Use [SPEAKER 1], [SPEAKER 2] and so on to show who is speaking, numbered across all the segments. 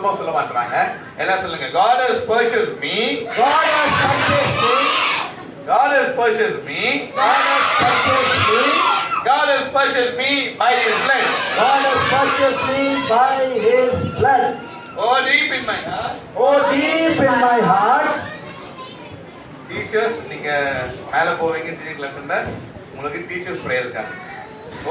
[SPEAKER 1] சுத்தமா சொல்ல மாட்டாங்க. எல்லாம் சொல்லுங்க. God has purchased me.
[SPEAKER 2] God has purchased me.
[SPEAKER 1] God has purchased me.
[SPEAKER 2] God has purchased me.
[SPEAKER 1] God has purchased me by His blood.
[SPEAKER 2] God has purchased me by His blood.
[SPEAKER 1] Oh, deep in my heart.
[SPEAKER 2] Oh, deep in my heart.
[SPEAKER 1] Teachers, நீங்க மேல போவீங்க senior கிளாஸ்ல உங்களுக்கு teachers prayer இருக்காங்க.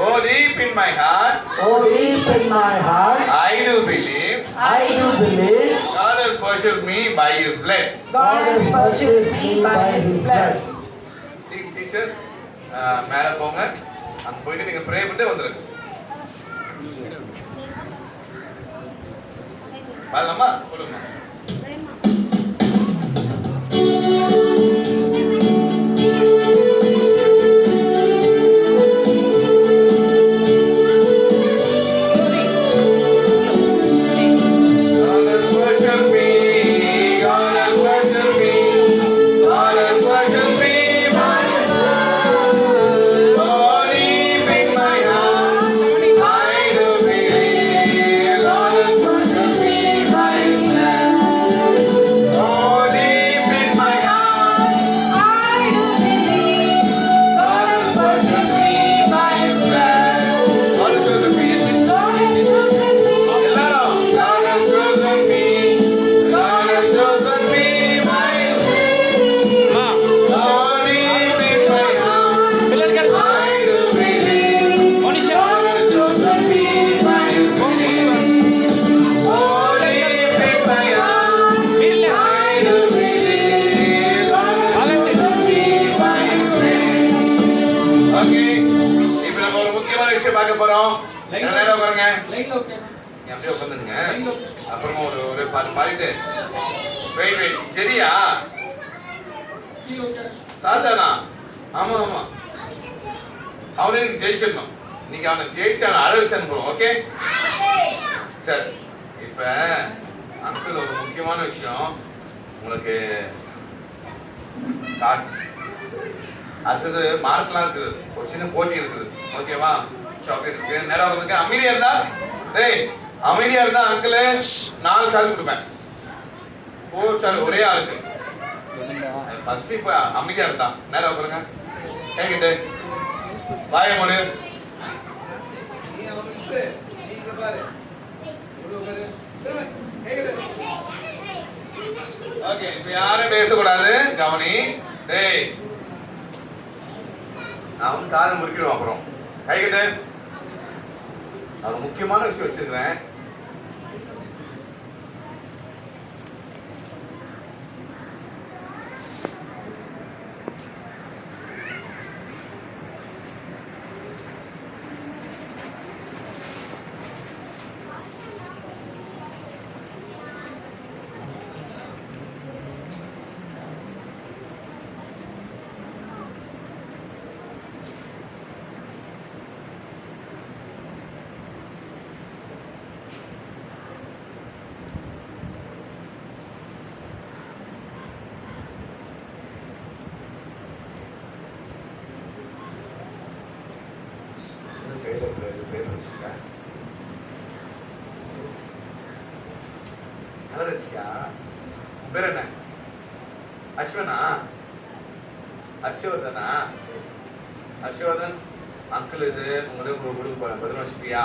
[SPEAKER 1] Oh, deep in my heart.
[SPEAKER 2] Oh, deep in my heart.
[SPEAKER 1] I do believe.
[SPEAKER 2] I do believe.
[SPEAKER 1] God has purchased me by His blood.
[SPEAKER 2] God has purchased me by His blood.
[SPEAKER 1] These teachers மேல போங்க. அங்க போயிட்டு நீங்க pray பண்ணிட்டு வந்துருங்க. வரலாமா? சொல்லுங்க. அப்புறமா ஒரு பாட்டு பாடிட்டு சரியா சாதானா? ஆமா ஆமா, அவனே ஜெயிச்சிடணும். நீங்க அவனை ஜெயிச்சு அவனை அழ வச்சு அனுப்புறோம். ஓகே சரி. இப்ப அங்கிள் ஒரு முக்கியமான விஷயம் உங்களுக்கு அடுத்தது மார்க்லாம் இருக்குது, ஒரு சின்ன போட்டி இருக்குது. ஓகேவா? சாக்லேட் இருக்கு. நேரம் வந்து அமைதியா இருந்தா அமைதியா இருந்தா அங்கிள் 4 சாக்லேட் கொடுப்பேன். 4 சாக்லேட் ஒரே ஆளுக்கு. ஃபர்ஸ்ட் இப்ப அமைதியா இருந்தா நேரம் உட்காருங்க. கேக்கிட்டு வாய மொழி. ஓகே, இப்ப யாரும் பேசக்கூடாது. கவனி. டேய், நான் வந்து காதை முறிக்கிடுவேன். அப்புறம் கைகிட்டு அது முக்கியமான விஷயம் வச்சிருக்கிறேன். பேர் என்ன? அஸ்வனா? ஹர்ஷவர்தனா? ஹர்ஷவர்தன் அங்கிள் இது உங்களுக்கு கொடுக்க போறேன். பதில் வச்சுப்பியா?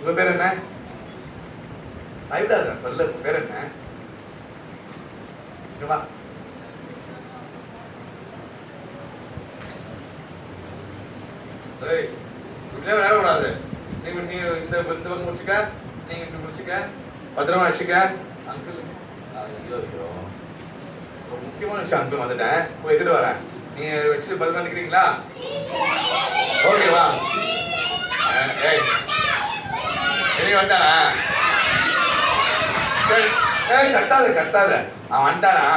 [SPEAKER 1] உங்க பேர் என்ன? பயப்படாத, சொல்ல. பேர் என்ன? வா. இப்படியே விளையாடக்கூடாது. நீ இந்த பக்கம் முடிச்சுக்க, நீங்க இப்படி முடிச்சுக்க, பத்திரமா வச்சுக்க. அங்கிள் ஐயோ ஐயோ, ஒரு முக்கியமான விஷயம் அங்கிள் வந்துட்டேன், போய் எடுத்துட்டு வரேன். நீங்க வச்சுட்டு பத்திரமா நிக்கிறீங்களா? ஓகேவா? ஏய் சரி, வந்தானா? ஏய் கத்தாத கத்தாத, அவன் வந்துட்டானா?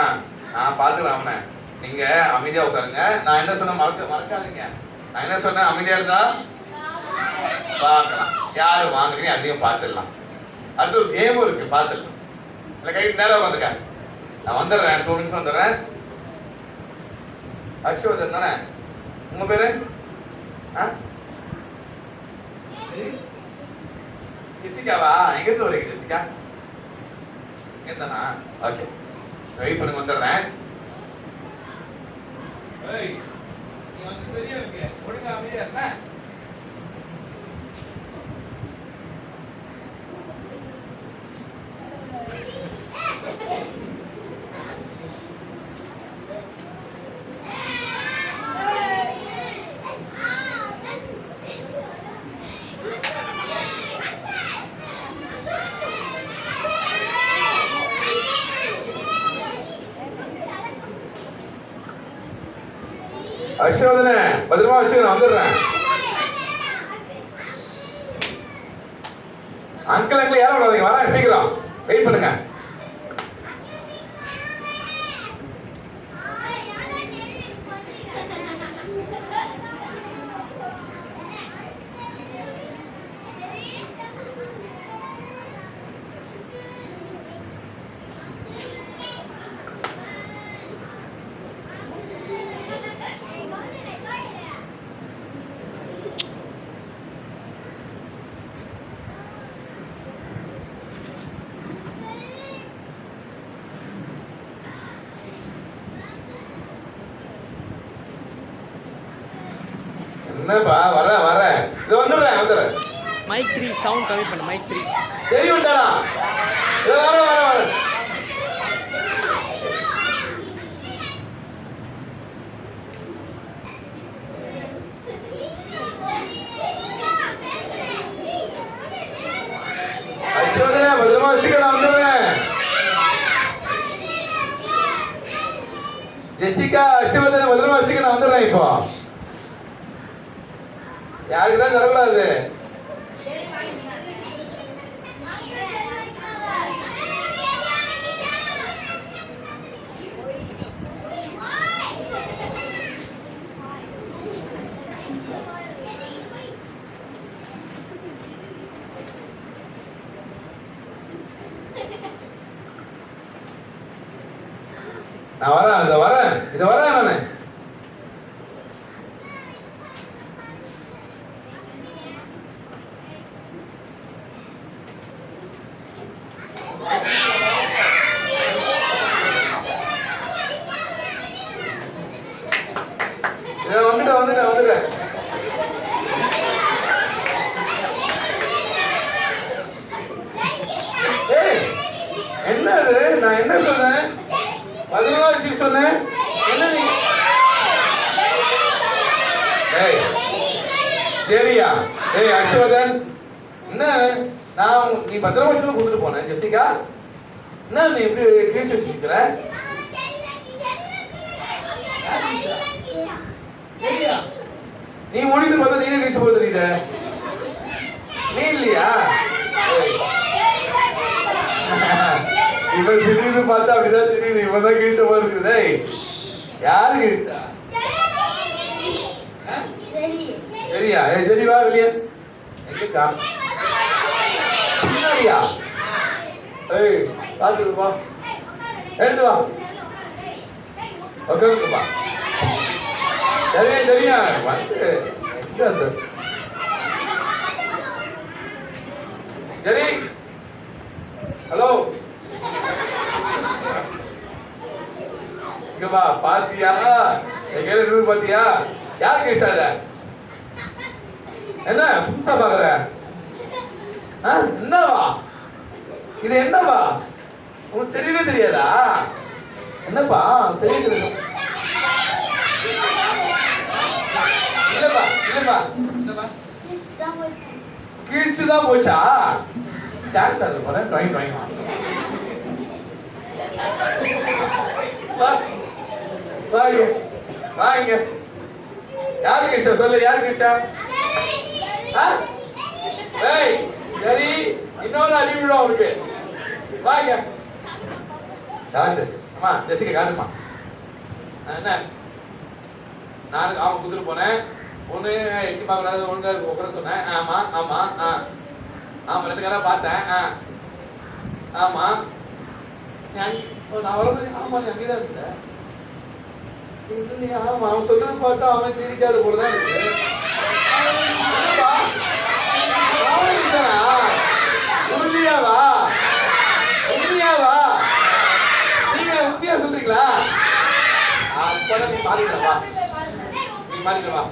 [SPEAKER 1] நான் பாத்துக்கலாம் அவனை. நீங்க அமைதியா உட்காருங்க. நான் என்ன சொன்ன மறக்காதீங்க. நான் என்ன சொன்னேன்? அமைதியா இருந்தா பார்க்கலாம். யாரு வாங்குறீங்க அதிகம் பார்த்துடலாம். அடுத்து ஒரு கேமும் இருக்கு, பார்த்துடலாம். இல்லை கைட்டு நேரம் உட்காந்துக்க. நான் வந்துடுறேன், 2 நிமிஷம் வந்துடுறேன். ஹர்ஷவர்தன் தானே உங்க பேரு? ஜெசிகாவா? எங்க இருந்து வரீங்க ஜெசிகா? எங்க தானா? ஓகே, வெயிட் பண்ணுங்க, வந்துடுறேன். ஏய், நீ வந்து தெரியும் எனக்கு, ஒழுங்கா அமைதியா இருக்க. ஹர்ஷவர்தனே, பத்திரமா வச்சுக்க, நான் வந்துடுறேன். அங்கிள் யாரும் விடாதீங்க, வரேன் சீக்கிரம், வெயிட் பண்ணுங்க. என்னப்பா, வரேன், இது வந்துடுறேன்.
[SPEAKER 3] மைக் 3 சவுண்ட் கம்மி பண்ணு. மைக் 3
[SPEAKER 1] சரி விட்டானா? இது வரேன். ஹர்ஷவர்தனே, பத்திரமா வச்சுக்க, நான் வந்துடுறேன். ஜெசிகா, ஹர்ஷவர்தனே, பத்திரமா வச்சுக்க, நான் வந்துடுறேன். இப்போ யாருக்கிட்ட தரக்கூடாது. நான் வரேன், இதை வரேன் நானு. வந்துட்டேன். ஏய், என்னது? நான் என்ன சொன்னேன்? 14 சொன்னேன். என்ன நீ? ஏய், சரியா? ஏய் ஹர்ஷவர்தன், என்ன நான் நீ பத்திரமா வச்சு கொடுத்துட்டு போனேன். ஜெசிகா, என்ன நீ எப்படி கிழிச்சு வச்சுக்கிற? நீ ஓடிட்டு பார்த்தா நீ கிழிச்சு போது தெரியுது. நீ இல்லையா? இவன் திடீர்னு பார்த்தா அப்படிதான் தெரியுது. இவன் தான் கிழிச்ச போது இருக்குது. யாரு கிழிச்சா? சரியா? சரி வா வெளியே. எங்கக்கா? பின்னாடியா? ஏய், பாத்து வா, எடுத்து வா, உட்காந்துப்பா. சரியா வந்து சரி. ஹலோ, இங்க வா. பாத்தியா? எங்க பாத்தியா? யார் கேஷாத? என்ன புதுசா பாக்குற? என்னவா இது? என்னவா உனக்கு தெரியவே தெரியாதா? என்னப்பா தெரியுது? இல்லப்பா கீழ்ச்சுதான் போச்சா? டான்ஸ் ஆட போறேன். ட்ராயிங் வாங்க. யாரு கீழ்ச்சா சொல்லு? யாரு கீழ்ச்சா? சரி, இன்னொரு அடிவிடும் அவருக்கு. வாங்க. அம்மா ஜெசிகா காட்டுமா? என்ன நான் அவன் குதிரை போனேன். ஒண்ணு எட்டி பார்க்கக்கூடாது, ஒழுங்கா உட்கார சொன்னேன். ஆமா 2 கடை பார்த்தேன். ஆமா நான் வரும்போது ஆமா நீ அங்கேதான் இருக்க. நீ ஆமா அவன் சொல்றது பார்த்தா அவன் தெரிவிக்காத போலதான் இருக்கு. உண்மையாவா உண்மையாவா நீங்க உண்மையா சொல்றீங்களா? அப்பதான் நீ மாறிடவா நீ மாறிடவா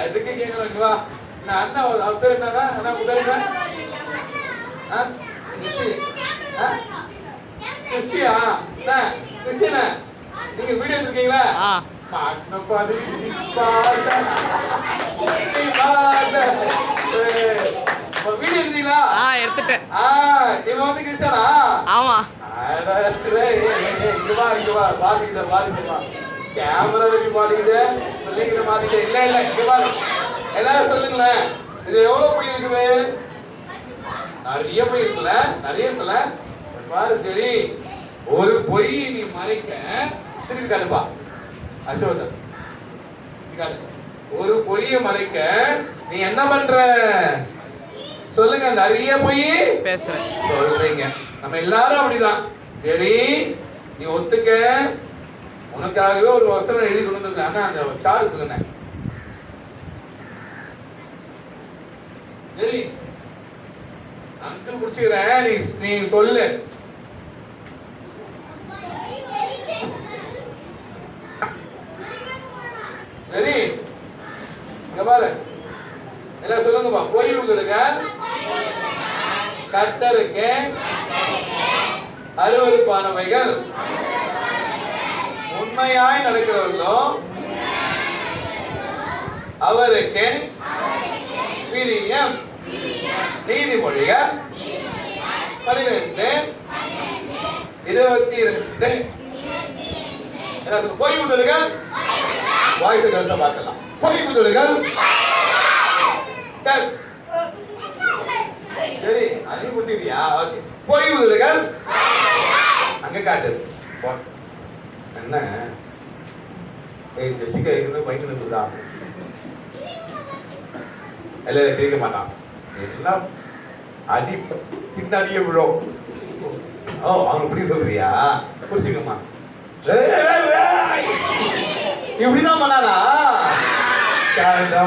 [SPEAKER 1] எதுக்கு கேட்கலாம் வா. நான் அண்ணா அவர் பேர் என்னன்னா அண்ணா உங்க பேர் என்ன? கிறிஸ்டியா கிறிஸ்டியனா நீங்க வீடியோ எடுத்துருக்கீங்களா? வீடியோ எடுத்தீங்களா?
[SPEAKER 3] எடுத்துட்டேன்.
[SPEAKER 1] இவன் வந்து கிறிஸ்டியனா?
[SPEAKER 3] ஆமா.
[SPEAKER 1] இங்க வா இங்க வா பாத்துக்கிட்ட பாத்துக்கிட்டா கேமரா வச்சு பாத்துக்கிட்ட சொல்லிக்கிற மாத்திக்கிட்ட இல்ல இல்ல இங்க பாரு எல்லாரும் சொல்லுங்களேன். இது எவ்வளவு பொய் இருக்குது? நிறைய பொய் இருக்குல்ல நிறைய இருக்குல்ல பாரு. சரி ஒரு பொய் நீ மறைக்க திருப்பி காட்டுப்பா அசோகன் ஒரு பொய்ய மறைக்க நீ என்ன பண்ற சொல்லுங்க. நிறைய பொய்
[SPEAKER 3] பேசுறேன்
[SPEAKER 1] சொல்றீங்க. நம்ம எல்லாரும் அப்படிதான். சரி நீ ஒத்துக்க. உனக்காகவே ஒரு வசனம் எழுதி கொண்டு வந்திருக்கேன். ஆனா அந்த சாரு சொல்லுங்க. சரி அங்கிள் பிடிச்சுக்கிறேன். நீ சொல்லு. சரி இங்க பாரு எல்லாம் சொல்லுங்கப்பா. பொய் உங்களுக்கு கர்த்தருக்கு அருவருப்பானவைகள் உண்மையாய் நடக்கிறவர்களோ அவருக்கு பிரியம். நீதிமொழிகள் 12:22. பொய் முதல்கள் வாய்ஸ் கருத்தை பார்க்கலாம். பொய் முதல்கள் சரி அது முடிச்சிருக்கியா? ஓகே. பொய் முதல்கள் அங்க காட்டு என்ன ஜெசிகா பைக்கு நின்றுதா? இல்ல கேட்க மாட்டான். எல்லாம் அடி பின்னாடியே விழும். ஓ அவங்க பிடிக்க சொல்றியா? புரிச்சுக்கம்மா. இப்படிதான் பண்ணானா?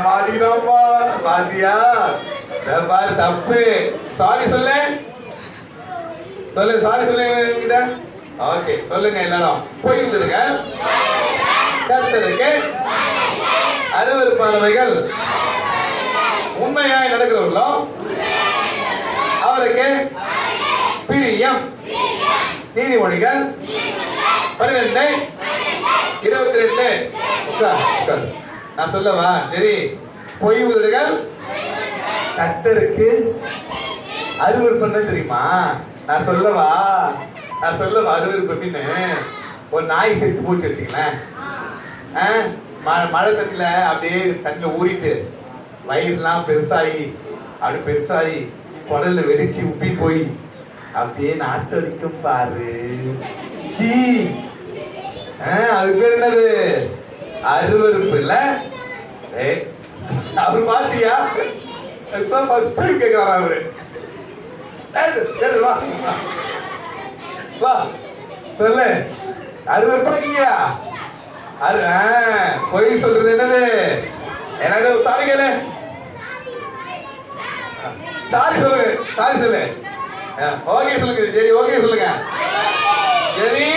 [SPEAKER 1] மாட்டிக்கிட்டோம்ப்பா பாத்தியா? பாரு தப்பு. சாரி சொல்லு சொல்லு சாரி சொல்லுங்க. ஓகே சொல்லுங்க எல்லாரும். பொய் சொல்லுங்க. கர்த்தருக்கு அருவருப்பானவைகள் உண்மையாய் நடக்கிறவர்களோ அவருக்கு பிரியம். நீதிமொழிகள் 12:22. நான் சொல்லவா? சரி பொய் முதல்கள் கர்த்தருக்கு அருவருப்பு தெரியுமா? நான் சொல்லவா அருவருப்பு அப்படின்னு. ஒரு நாய் செத்து போச்சு வச்சுங்களேன். மழை தண்ணில அப்படியே தண்ணில ஊறிட்டு வயிறுலாம் பெருசாகி அப்படி பெருசாகி குடல்ல வெடிச்சு உப்பி போய் அப்படியே நாட்டடிக்கும் பாரு. அது பேர் என்னது? அருவருப்பு இல்ல? அவரு பாத்தியா? கேட்கிறாரா அவரு? வா சொல்லு. அருவருப்பா பொய் சொல்றது என்னது? எனக்கு சாரி கேளு. சாரி சொல்லுங்க. சாரி சொல்லு. ஓகே சொல்லுங்க. சரி ஓகே சொல்லுங்க. சரி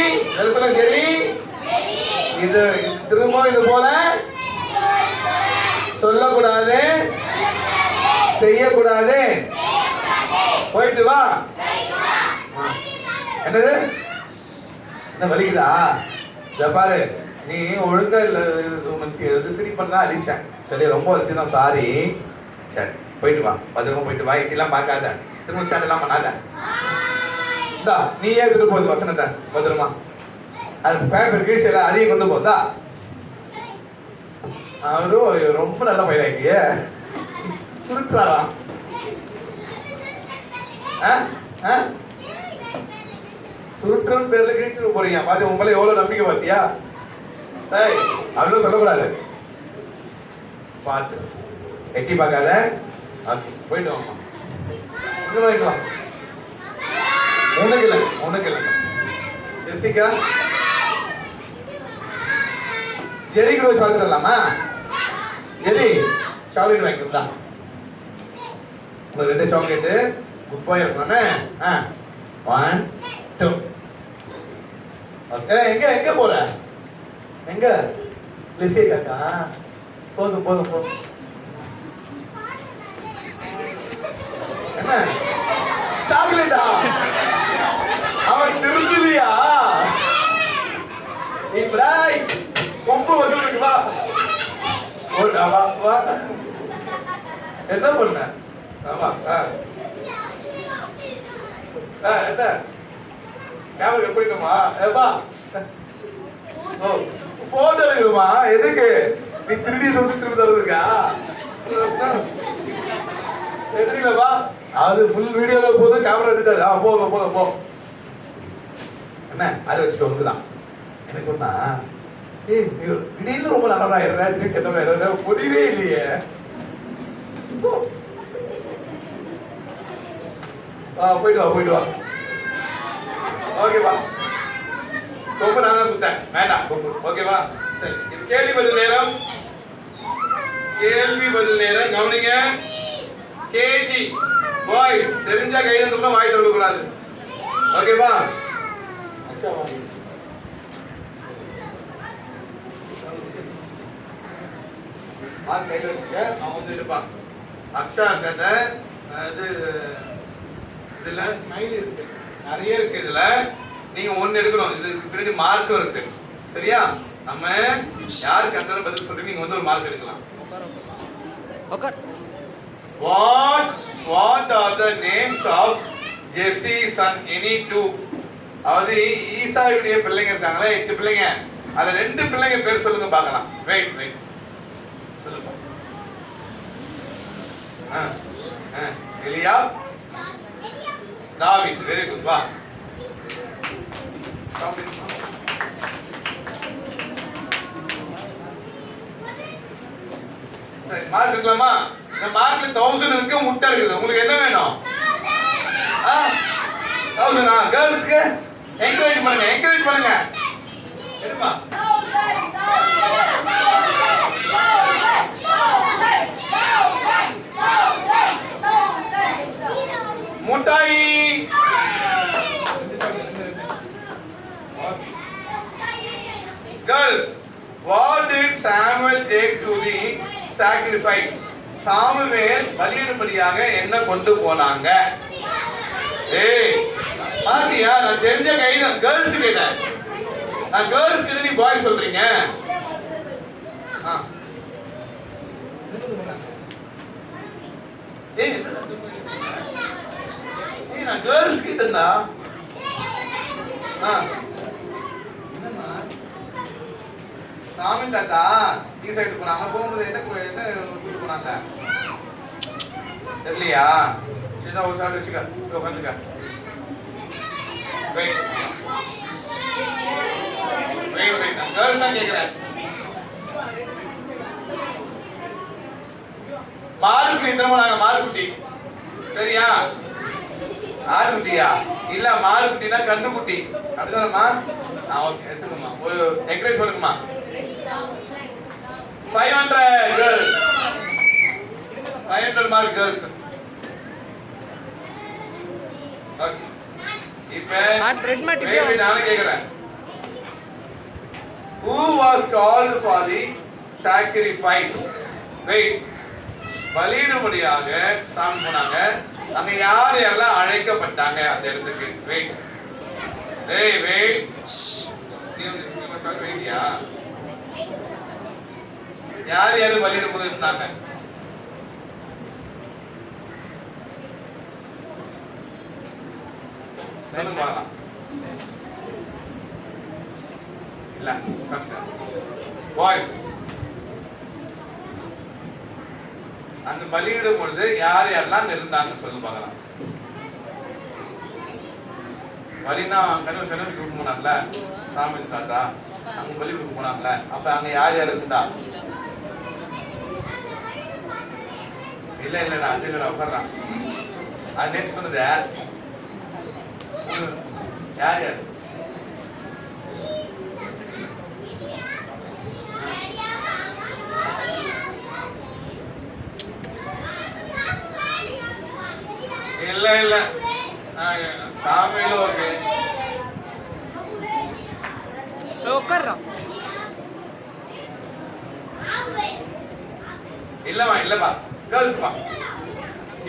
[SPEAKER 1] சொல்லுங்க. சரி இது திரும்ப இது போல சொல்லக்கூடாது செய்யக்கூடாது. போயிட்டு வா. என்னது என்ன வலிக்குதா? பாரு நீ ஒழுங்கா இல்ல உனக்கு திருப்பி பண்ணா அடிச்சேன். சரி ரொம்ப வச்சுதான் சாரி. சரி போயிட்டு வா. பத்திரமா போயிட்டு வா. இப்படிலாம் பார்க்காத. திரும்ப சேனல்லாம் பண்ணாத. இந்தா நீ ஏன் திரும்ப போகுது வசனத்தை பத்திரமா. அது பேப்பர் கீழ்ச்சி எல்லாம் அதையும் கொண்டு போதா. அவரும் ரொம்ப நல்ல பயிராக்கிய சுருட்டாராம். சுருட்டுன்னு பேர்ல கிழிச்சு போறீங்க. பாத்து உங்களை எவ்வளவு நம்பிக்கை பாத்தியா? அவ்வளவு சொல்லக்கூடாது. பார்த்து எட்டி பார்க்காத. போயிட்டு வாங்க. உனக்கு இல்லை ஜெசிகா ஜெரிக்கு ஒரு சாக்லேட் தரலாமா? ஜெரி சாக்லேட் வாங்கிக்கிறதா? உங்களுக்கு 2 சாக்லேட்டு குட் பாய் இருக்கணும்னு. 1 2 ஓகே. எங்க போற? எங்க லிசி காக்கா? போதும் போதும் போதும். என்ன சாக்லேட்டா? அவன் திரும்பியா? இப்ராய் கொம்பு வந்து வா. வா வா. என்ன பண்ண? ஆமா என்ன கேமரா எப்படிமா? வா. ஓ போட்டோ எடுக்கணுமா? எதுக்கு? நீ திருடி திரும்பி தருவதுக்கா? எதுல வா. அது ஃபுல் வீடியோல போது கேமரா எடுத்தாரு. போதும் போதும் போ. என்ன அதை வச்சுட்டு வந்துதான் எனக்கு ஒண்ணா திடீர்னு ரொம்ப நல்லவராயிடுற கெட்டவராயிடுற புரியவே இல்லையே. போயிட்டு வா. ஓகேவா? ரொம்ப நல்லா கொடுத்தேன். வேண்டாம் ஓகேவா? சரி இது கேள்வி பதில் நேரம். கவனிங்க. கேஜி பாய் தெரிஞ்சா கைதா வாய் திறக்க கூடாது. ஓகேவா? கையில வச்சுக்க. அவன் வந்து எடுப்பான். அக்ஷா கதை இதுல ஸ்மைல் இருக்கு, நிறைய இருக்கு. இதுல நீங்க ஒன்னு எடுக்கணும். இதுக்கு பின்னாடி மார்க்கும் இருக்கு. சரியா? நம்ம யார் கரெக்டான பதில் சொல்றீங்க நீங்க வந்து ஒரு மார்க் எடுக்கலாம். What are the names of Jesse's son? Any two? அதாவது ஈசாவுடைய பிள்ளைங்க இருக்காங்களே 8 பிள்ளைங்க. அதுல 2 பிள்ளைங்க பேர் சொல்லுங்க பார்க்கலாம். வெயிட் சொல்லுங்க. எலியா தாவீத். Very good. வா. சரி மார்க் இருக்கலாமா? இந்த மார்க்ல 1000 இருக்கு, முட்டை இருக்குது. உங்களுக்கு என்ன வேணும்? 1000. கேர்ள்ஸ்க்கு என்கரேஜ் பண்ணுங்க. எடுமா. முட்டாய். Girls, what did Samuel take to the sacrifice? Samuel பலியிடும்படியாக என்ன கொண்டு போனாங்க? பாத்தியா? நான் தெரிஞ்ச கைதான். கேர்ள்ஸ் கேட்டேன். நான் கேர்ள்ஸ் கிட்ட நீ பாய் சொல்றீங்க. நான் கேர்ள்ஸ் கிட்ட இருந்தா சாமி தாத்தா நீ சைடு போனாங்க. போகும்போது என்ன கூட்டு போனாங்க தெரியலையா? சரிதான் ஒரு சார் வச்சுக்க. உட்காந்துக்க. வெயிட் நான் கேர்ள்ஸ் தான் கேட்கிறேன். மாறுக்குட்டி எத்தனை போனாங்க? மாறுக்குட்டி சரியா? ஆறுக்குட்டியா? இல்ல மாறுக்குட்டினா கண்ணுக்குட்டி. அப்படிதானம்மா? ஓகே எடுத்துக்கோமா. ஒரு என்கரேஜ் பண்ணுங்கம்மா. 500 girls. 500 mark girls. ஓகே. இப்போ நானே கேக்குறேன். Who was called for the sacrifice? Wait. பலியிடும்படியாக சாமி போனாங்க. அங்க யார் யாரெல்லாம் அழைக்கப்பட்டாங்க அந்த இடத்துக்கு? வெயிட். வெயிட்டியா? யார் யாரு பலியிடும் போது இருந்தாங்க? இல்ல பாய்ஸ். அந்த பலியிடும் பொழுது யார் யாரெல்லாம் அங்க இருந்தாங்க சொல்லுங்க பார்க்கலாம். பலினா கனவு கூட்டு போனாங்கல்ல சாமி தாத்தா, அங்க பலி கொடுக்க போனாங்கல்ல, அப்ப அங்க யார் யார் இருந்தா? இல்ல நான் அஞ்சு உட்கார்றான். அது நேற்று சொன்னது யார் யார்? இல்ல தமிழ் ஓகே
[SPEAKER 3] உட்கார்றா
[SPEAKER 1] இல்லப்பா கேர்ள்ஸ்ப்பா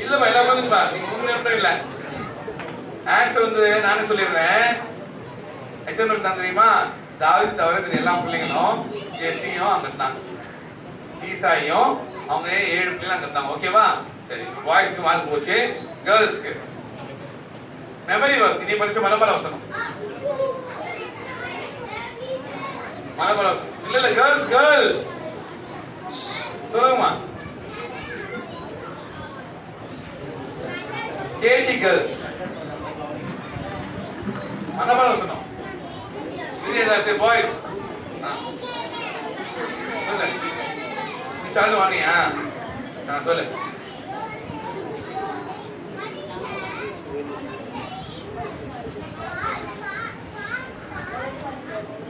[SPEAKER 1] இல்லப்பா எல்லாம் வந்துப்பா நீங்க முன்னேற்றம் இல்ல ஆன்சர் வந்து நானே சொல்லிடுறேன் எக்ஸாம்பிள் தான் தெரியுமா தாவீது தவிர இது எல்லா பிள்ளைங்களும் ஜெஸ்ஸியும் அங்க இருந்தாங்க ஈசாயும் அவங்க 7 பிள்ளைங்க அங்க இருந்தாங்க ஓகேவா சரி பாய்ஸ்க்கு மார்க் போச்சு கேர்ள்ஸ்க்கு மெமரி வர்ஸ் நீ படிச்ச மனப்பாட வசனம் மனப்பாட வசனம் இல்ல கேர்ள்ஸ் சொல்லுங்கம்மா கேஜி கேர்ள்ஸ் மனப்பாட வசனம் இது பாய்ஸ் சொல்லு நீ சாலு வாணியா சொல்லு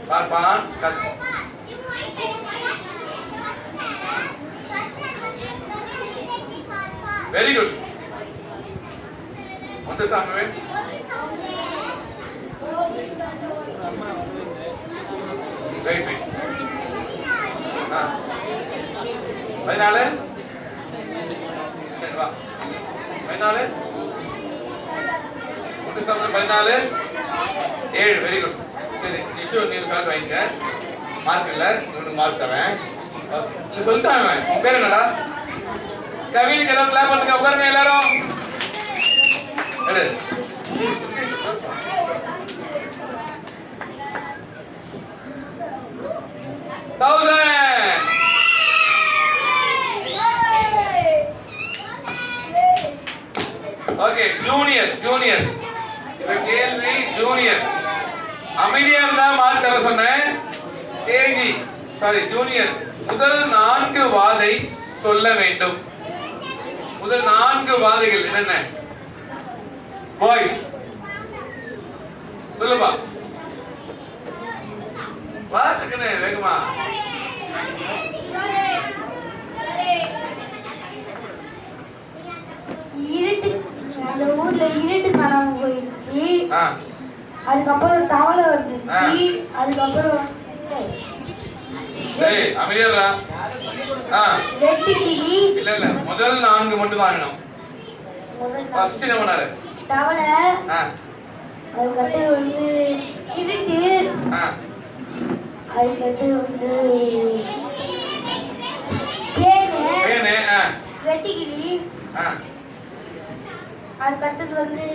[SPEAKER 1] பார்ப்பான் வெரி குட் வந்து சாமி வெயிட் வெயிட் 14 சரி வா 14 வந்து சாமி 14 7 வெரி குட் சரி நிஷு நீ கால் வாங்க மார்க் இல்ல உங்களுக்கு மார்க் தரேன் நீ சொல்லிட்டாங்க உன் பேர் என்னடா கவினுக்கு எல்லாரும் கிளாப் பண்ணுங்க உட்காருங்க எல்லாரும் எடு ஓகே ஜூனியர் இது கேள்வி ஜூனியர் அமைதியா இருந்தா மார்க் தர சொன்னேன் கேஜி சாரி ஜூனியர் முதல் 4 வாதை சொல்ல வேண்டும் முதல் 4 வாதைகள் என்னென்ன பாய்ஸ் சொல்லுப்பா வா டக்குனே வேகமா
[SPEAKER 4] அந்த ஊர்ல இருட்டு காணாம போயிடுச்சு அதுக்கப்புறம் தவளை வந்துச்சு அதுக்கப்புறம்
[SPEAKER 1] டேய் அமைதியாடா இல்ல முதல் 4 மட்டும் வாங்கணும் ஃபர்ஸ்ட் என்ன பண்ணாரு
[SPEAKER 4] தவளை அதுக்கப்புறம் வந்து இருட்டு அதுக்கப்புறம் வந்து
[SPEAKER 1] பேனு
[SPEAKER 4] வெட்டிக்கிளி அதுக்கடுத்தது வந்து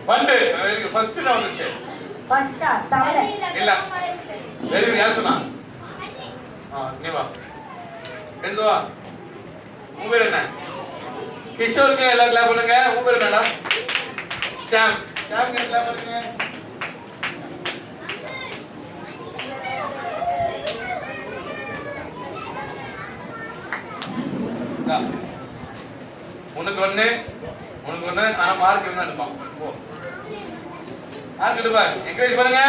[SPEAKER 1] வண்டு ஃபர்ஸ்ட் என்ன வந்துச்சு
[SPEAKER 4] ஃபர்ஸ்டா தவளை
[SPEAKER 1] இல்ல வெரி குட் யார் சொன்னா நீ வா எழுந்து வா உன் பேர் என்ன கிஷோருக்கு எல்லாம் கிளாப் பண்ணுங்க உன் பேர் என்னடா சாம் கிளாப் பண்ணுங்க உனக்கு ஒண்ணு ஆனா மார்க் இருந்தா எடுப்பான் போ மார்க் எடுப்பா என்கரேஜ் பண்ணுங்க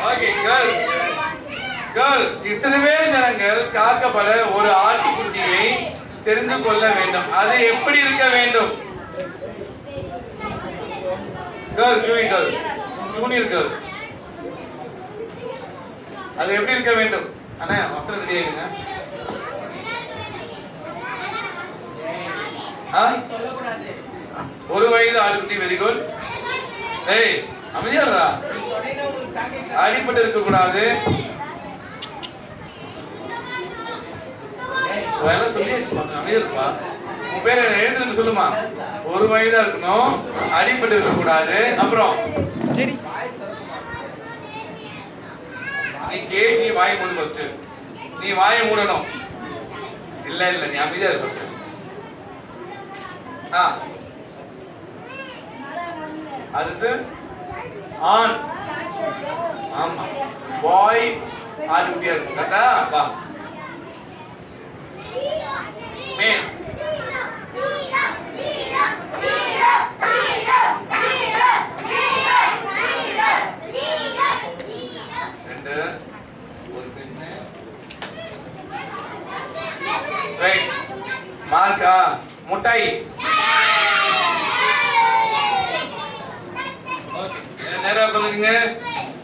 [SPEAKER 1] ஓகே கேர்ள் இத்தனை பேர் ஜனங்கள் காக்கப்பட ஒரு ஆட்டுக்குட்டியை தெரிந்து கொள்ள வேண்டும் அது எப்படி இருக்க வேண்டும் ஜூனியர் கேர்ள் அது எப்படி இருக்க வேண்டும் அண்ணா வஸ்திரம் தெரியுங்க ஒரு வயது ஆட்டுக்குட்டி வெரி குட் ஏய் அமைதியாடுறா அடிபட்டு இருக்க கூடாது சொல்லி அமைதியா உன் பேர் எழுதுன்னு சொல்லுமா ஒரு வயதா இருக்கணும் அடிபட்டு இருக்க கூடாது அப்புறம்
[SPEAKER 3] சரி
[SPEAKER 1] நீ கேஜி வாய மூடு ஃபர்ஸ்ட் நீ வாய மூடணும் இல்ல நீ அமைதியா இரு ஃபர்ஸ்ட் அடுத்து ஆன் ஆமா பாய் ஆட்டுக்குட்டியா இருக்கு கரெக்டா வா மேல் ஒரு பெண்ணு. ரைட். மார்க்கா முட்டாய். ஓகே. நேரா சொல்லுங்க.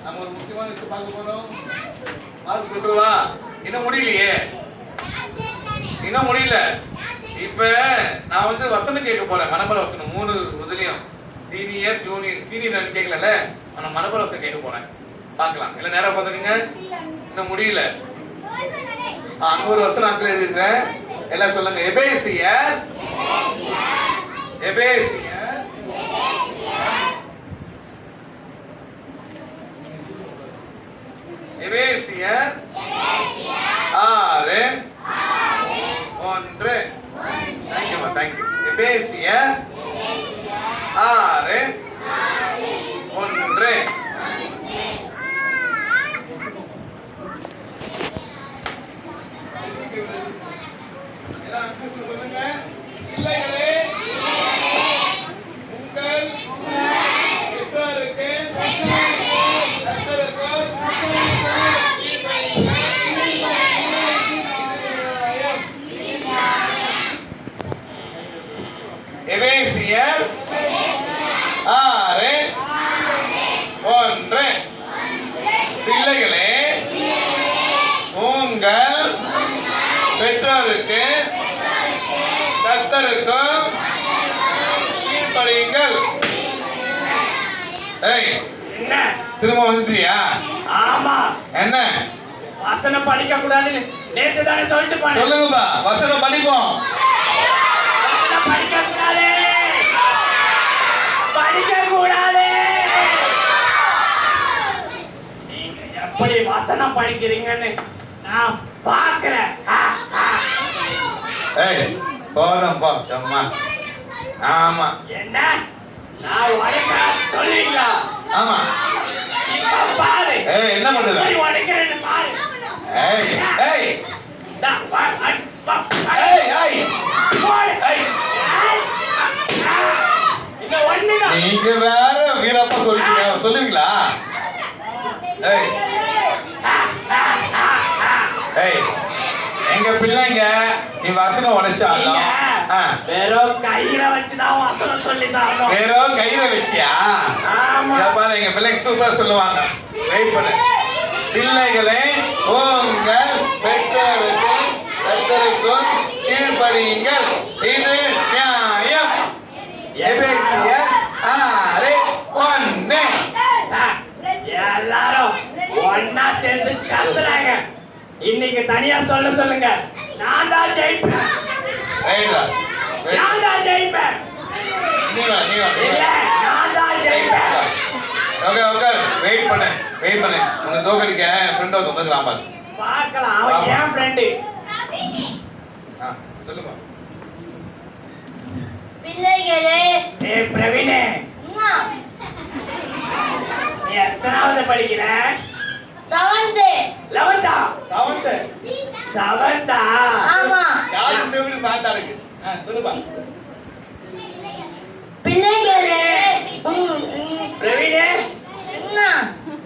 [SPEAKER 1] நம்ம ஒரு முக்கியமான விஷயம் பார்க்க போறோம். மார்க் சொல்றவா? இன்னும் முடியலையே. இன்னும் முடியல. இப்ப நான் வந்து வசனம் கேட்க போறேன். மனபல வசனம் 3 இதுலயும் சீனியர் ஜூனியர் சீனியர் கேட்கல. நான் மனபல வசனம் கேட்க போறேன். பார்க்கலாம். இல்ல நேரா பாத்துக்கங்க. இன்னும் முடியல. அங்க ஒரு வசனம் ஆட்கள் எழுதிருக்கேன். எல்லாம் சொல்லுங்க. எபேசியர் எபேசியர் எபேசியர் 6:1. தேங்க்யூமா தேங்க்யூ. எபேசியர் 6:1. சொல்லுங்க. பிள்ளைகளே உங்கள் பெற்றோருக்கு எபேசியர் 6:1. பிள்ளைகளே உங்கள் பெற்றோருக்கு கர்த்தருக்கும் கீழ்ப்படியுங்கள். ஏய்
[SPEAKER 2] என்ன?
[SPEAKER 1] திரும்ப வந்துட்டியா?
[SPEAKER 2] ஆமா.
[SPEAKER 1] என்ன
[SPEAKER 2] வசனம் படிக்க கூடாதுன்னு நேத்து தானே சொல்லிட்டு போனேன்.
[SPEAKER 1] சொல்லுங்கப்பா. வசனம் படிப்போம்.
[SPEAKER 2] வசனம் படிக்க கூடாது. படிக்க கூடாது. நீங்க எப்படி வசனம் படிக்கிறீங்கன்னு நான் பார்க்கிறேன்.
[SPEAKER 1] ஏய் போதும் போ சும்மா. ஆமா
[SPEAKER 2] என்ன? நான் உடைக்க சொல்லுவீங்களா?
[SPEAKER 1] ஆமா.
[SPEAKER 2] இப்ப பாரு.
[SPEAKER 1] ஏய் என்ன பண்ணுற?
[SPEAKER 2] எப்படி உடைக்கிறேன்னு பாரு.
[SPEAKER 1] ஏய் ஏய்
[SPEAKER 2] ஏய்
[SPEAKER 1] ஏய் ஏய்
[SPEAKER 2] இந்த ஒண்ணுதான்.
[SPEAKER 1] நீங்க வேற வீரப்பா சொல்லுவீங்களா? ஏய் ஏய் எங்க பிள்ளைங்க நீ வசனம் உடைச்சாலும்
[SPEAKER 2] வெறும் கயிற வச்சுதான் வசனம் சொல்லிதான்.
[SPEAKER 1] வெறும் கயிறை வச்சியா?
[SPEAKER 2] ஆமா.
[SPEAKER 1] பாரு எங்க பிள்ளைங்க சூப்பரா சொல்லுவாங்க. வெயிட் பண்ணு. பிள்ளைகளே உங்கள் பெற்றோருக்கு கர்த்தருக்கும் கீழ்ப்படியுங்கள். இது நியாயம். எபேசியர் 6:1.
[SPEAKER 2] எல்லாரும் ஒன்னா சேர்ந்து கத்துறாங்க. இன்னைக்கு தனியா சொல்லுங்க. நான் தான் ஜெயிப்பேன். நான் தான் ஜெயிப்பேன். இல்ல நான் தான் ஜெயிப்பேன்.
[SPEAKER 1] ஓகே ஓகே வெயிட் பண்ணு. உன்னை தோக்கடிக்க ஃப்ரெண்ட் வந்துக்கிறான் பாரு.
[SPEAKER 2] பார்க்கலாம். அவன் ஏன் ஃப்ரெண்டு.
[SPEAKER 1] சொல்லுமா.
[SPEAKER 4] பிள்ளைகளே
[SPEAKER 2] ஏய் பிரவீனே, நீ எத்தனாவது படிக்கிற?
[SPEAKER 4] 7th.
[SPEAKER 2] 11th. 7th.
[SPEAKER 4] ஆமா.
[SPEAKER 1] யாரு ஃபேவரட் சாண்டா இருக்கு? சொல்லுமா.
[SPEAKER 4] பிள்ளைகளே
[SPEAKER 2] பிரவீனே,
[SPEAKER 4] என்ன?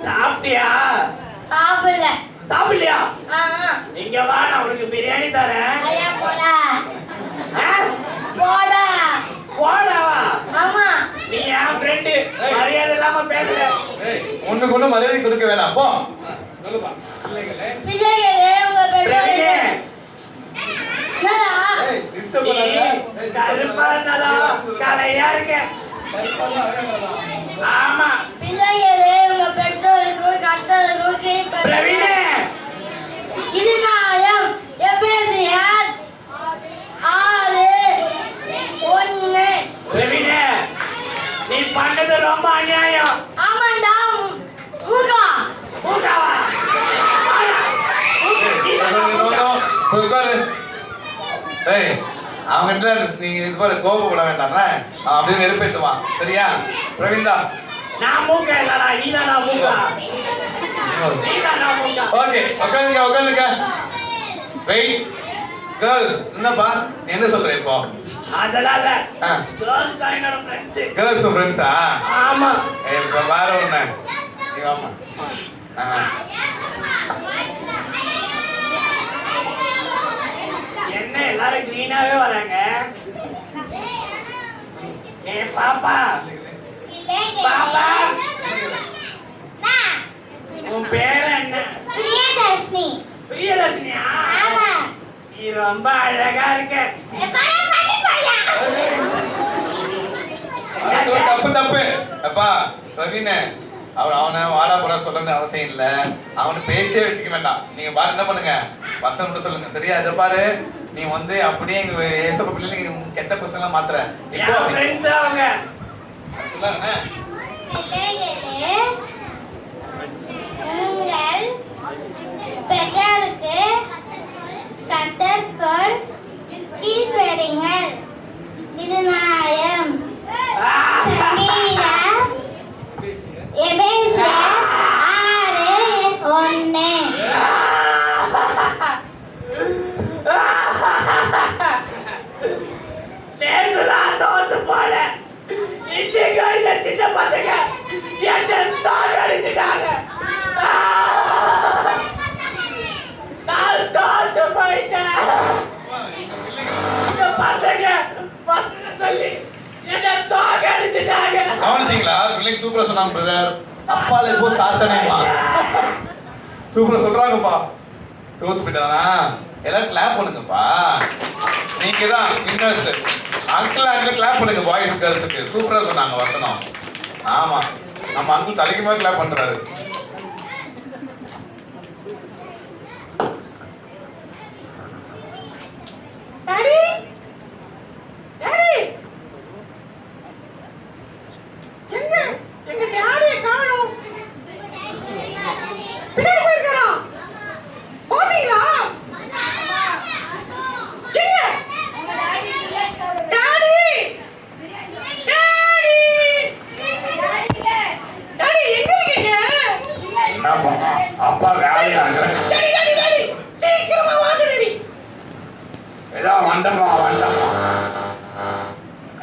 [SPEAKER 2] சாப்பிட்டியா? சாப்பிடலையா? இங்க வா, நான் உனக்கு பிரியாணி தரேன்.
[SPEAKER 4] ஐயா போடா.
[SPEAKER 2] ஆ?
[SPEAKER 4] போடா.
[SPEAKER 2] போடாவா?
[SPEAKER 4] ஆமா.
[SPEAKER 2] நீ என் ஃப்ரெண்டு, மரியாதை இல்லாம பேசுற.
[SPEAKER 1] ஒண்ணுக்கு ஒண்ணு மரியாதை கொடுக்க வேணாம் போ. சொல்லுமா.
[SPEAKER 4] பிள்ளைகளே உங்க
[SPEAKER 2] பிரவீனே,
[SPEAKER 1] டிஸ்டர்ப் பண்ணாத.
[SPEAKER 2] கருப்பா இருந்தாலும் கலையா இருக்க. ஆமா.
[SPEAKER 4] பிள்ளைகளே உங்க பெற்றோருக்கும் கர்த்தருக்கும் கீழ்ப்படியுங்கள்.
[SPEAKER 2] பிரவீனே,
[SPEAKER 4] இது நியாயம். எபேசியர் 6:1.
[SPEAKER 2] பிரவீனே, நீ பண்ணது ரொம்ப அநியாயம்.
[SPEAKER 4] ஆமாண்டா. மூகா.
[SPEAKER 2] மூக்காவா?
[SPEAKER 1] ஏய் அவன்கிட்ட நீங்க இது போல கோபப்பட வேண்டாம்ல. அவன் அப்படியே நெருப்பேத்துவான். சரியா பிரவீந்தா?
[SPEAKER 2] நான் மூக்க இல்லடா, நீதானா மூக்கா? நீதானா மூக்கா?
[SPEAKER 1] ஓகே உட்காருங்க. Wait girl. என்னப்பா நீ என்ன சொல்ற இப்போ?
[SPEAKER 2] அதெல்லாம் இல்ல.
[SPEAKER 1] ஆ.
[SPEAKER 2] கேர்ள்ஸ் தான் என்னோட ஃப்ரெண்ட்ஸ்.
[SPEAKER 1] கேர்ள்ஸ் ஃப்ரெண்ட்ஸா?
[SPEAKER 2] ஆமா.
[SPEAKER 1] இப்போ வேற ஒண்ணு. நீ வாமா.
[SPEAKER 2] லைனாவே வராங்க. ஏ பாப்பா, பாப்பா, உன் பேர் என்ன?
[SPEAKER 4] பிரியதர்ஷினி.
[SPEAKER 2] பிரியதர்ஷினியா?
[SPEAKER 4] ஆமா.
[SPEAKER 2] நீ ரொம்ப அழகா இருக்க.
[SPEAKER 1] தப்பு தப்பு அப்பா ரவீன அவனை வாடா போடா சொல்லணும்னு அவசியம் இல்ல. அவனு பேச்சே வச்சுக்க வேண்டாம். நீங்க பாரு என்ன பண்ணுங்க, வசனம் மட்டும் சொல்லுங்க சரியா? இதை பாரு, நீ வந்து அப்படியே எங்க ஏசப்ப பிள்ளை கெட்ட பசங்க மாத்துற இப்போ
[SPEAKER 2] என் ஃப்ரெண்ட்ஸ் அவங்க.
[SPEAKER 1] சொல்லுங்க.
[SPEAKER 4] பிள்ளைகளே, உங்கள் பெற்றோருக்கு கர்த்தருக்குள் கீழ்ப்படியுங்கள். இது நியாயம். சங்கீதம் எபேசியர் 6:1.
[SPEAKER 2] நேற்றுதான் தோத்து போன இன்னைக்கு இந்த சின்ன பசங்க என்ன தோற்கடிச்சிட்டாங்க. நான் தோத்து போயிட்டேன். இந்த பசங்க பசங்க சொல்லி என்ன தோற்கடிச்சிட்டாங்க.
[SPEAKER 1] கவனிச்சிங்களா? பிள்ளைங்க சூப்பரா சொன்னாங்க பிரதர். அப்பால இப்போ சாத்தனேமா சூப்பரா சொல்றாங்கப்பா. தோத்து போயிட்டானா? எல்லாரும் கிளாப் பண்ணுங்கப்பா. நீங்க தான் வின்னர்ஸ். அங்கிள் அங்கிள் கிளாப் பண்ணுங்க பாய்ஸ் கேர்ள்ஸுக்கு. சூப்பரா சொன்னாங்க வசனம். ஆமா, நம்ம அங்கிள் தலைக்கு மேல கிளாப் பண்றாரு.
[SPEAKER 2] டாடி டாடி எங்க எங்க டாடியை காணோம். பின்னாடி போயிருக்காரா? போனீங்களா? எங்க டாடி? டாடி டாடி எங்க இருக்கீங்க?
[SPEAKER 1] அப்பா வேலையா
[SPEAKER 2] டாடி டாடி டாடி சீக்கிரமா வாங்க டாடி.
[SPEAKER 1] ஏதோ வந்தப்பா.